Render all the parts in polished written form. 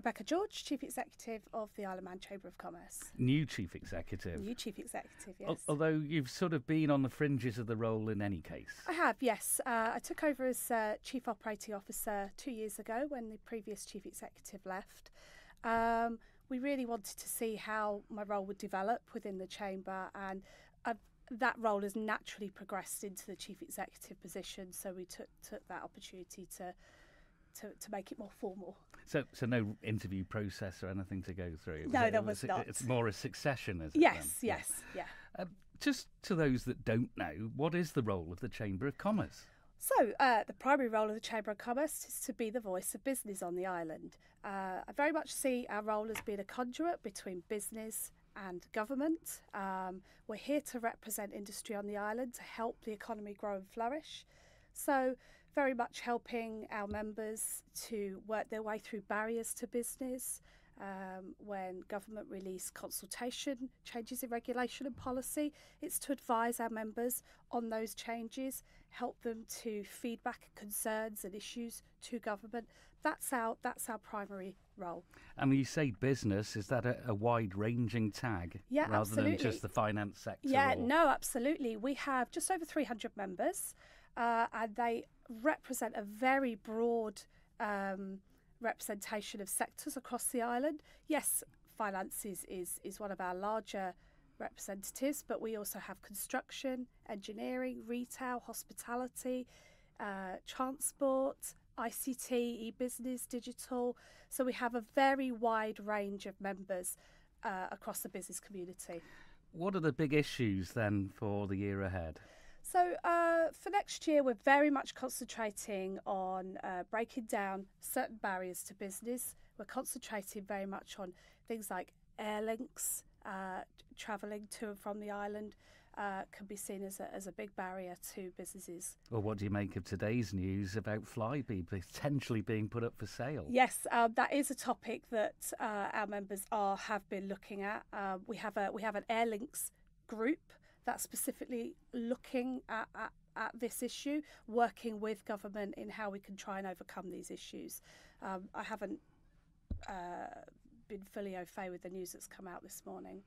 Rebecca George, Chief Executive of the Isle of Man Chamber of Commerce. New Chief Executive. New Chief Executive, yes. Although you've sort of been on the fringes of the role in any case. I have, yes. I took over as Chief Operating Officer 2 years ago when the previous Chief Executive left. We really wanted to see how my role would develop within the Chamber, and that role has naturally progressed into the Chief Executive position, so we took that opportunity to make it more formal. So no interview process or anything to go through? No, there was not. It's more a succession, is it? Yes, then? yes, yeah. Just to those that don't know, what is the role of the Chamber of Commerce? So the primary role of the Chamber of Commerce is to be the voice of business on the island. I very much see our role as being a conduit between business and government. We're here to represent industry on the island to help the economy grow and flourish. So very much helping our members to work their way through barriers to business, when government release consultation, changes in regulation and policy. It's to advise our members on those changes, help them to feedback concerns and issues to government. That's our primary role. And when you say business, is that a wide-ranging tag? Yeah, rather absolutely. Than just the finance sector? Yeah, no, absolutely. We have just over 300 members, and they represent a very broad representation of sectors across the island. Yes, finance is one of our larger representatives, but we also have construction, engineering, retail, hospitality, transport, ICT, e-business, digital. So we have a very wide range of members across the business community. What are the big issues then for the year ahead? So for next year, we're very much concentrating on breaking down certain barriers to business. We're concentrating very much on things like air links. Travelling to and from the island can be seen as a big barrier to businesses. Well, what do you make of today's news about Flybe potentially being put up for sale? Yes, that is a topic that our members have been looking at. We have an air links group that's specifically looking at this issue, working with government in how we can try and overcome these issues. I haven't been fully au fait with the news that's come out this morning,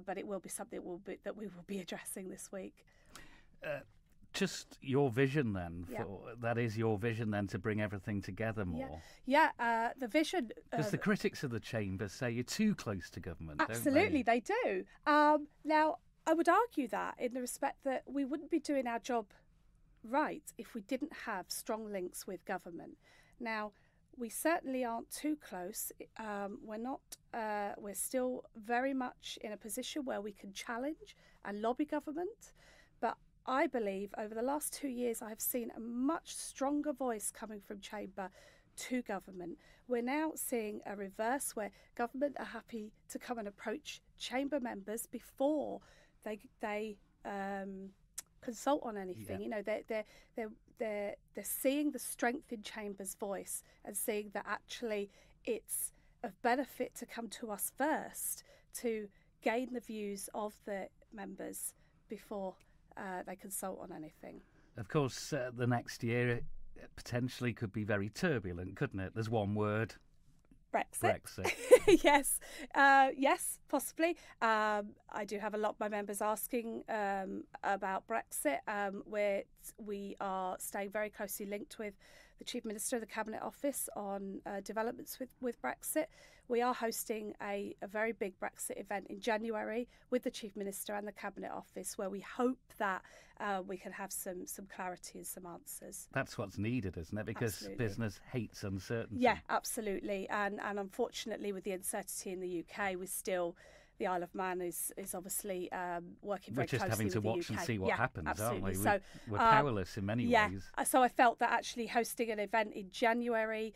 but it will be something that we will be addressing this week. Just your vision then, that is your vision then, to bring everything together more. Yeah, the vision. Because the critics of the Chamber say you're too close to government. Absolutely, don't they do. Now, I would argue that in the respect that we wouldn't be doing our job right if we didn't have strong links with government. Now, we certainly aren't too close. We're not. We're still very much in a position where we can challenge and lobby government. But I believe over the last 2 years, I have seen a much stronger voice coming from Chamber to government. We're now seeing a reverse where government are happy to come and approach Chamber members before they consult on anything. You know, they're seeing the strength in Chamber's voice and seeing that actually it's of benefit to come to us first to gain the views of the members before they consult on anything. Of course, the next year potentially could be very turbulent, couldn't it? There's one word. Brexit. Yes, possibly. I do have a lot of my members asking about Brexit. We are staying very closely linked with the Chief Minister of the Cabinet Office on developments with Brexit. We are hosting a very big Brexit event in January with the Chief Minister and the Cabinet Office, where we hope that we can have some clarity and some answers. That's what's needed, isn't it? Because absolutely. Business hates uncertainty. Yeah, absolutely. And unfortunately, with the uncertainty in the UK, the Isle of Man is obviously working very closely with the UK. We're just having to watch and see what happens, absolutely. aren't we? So, we're powerless in many ways. So I felt that actually hosting an event in January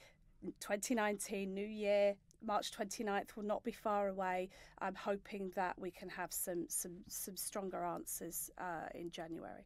2019, New Year, March 29th will not be far away. I'm hoping that we can have some stronger answers in January.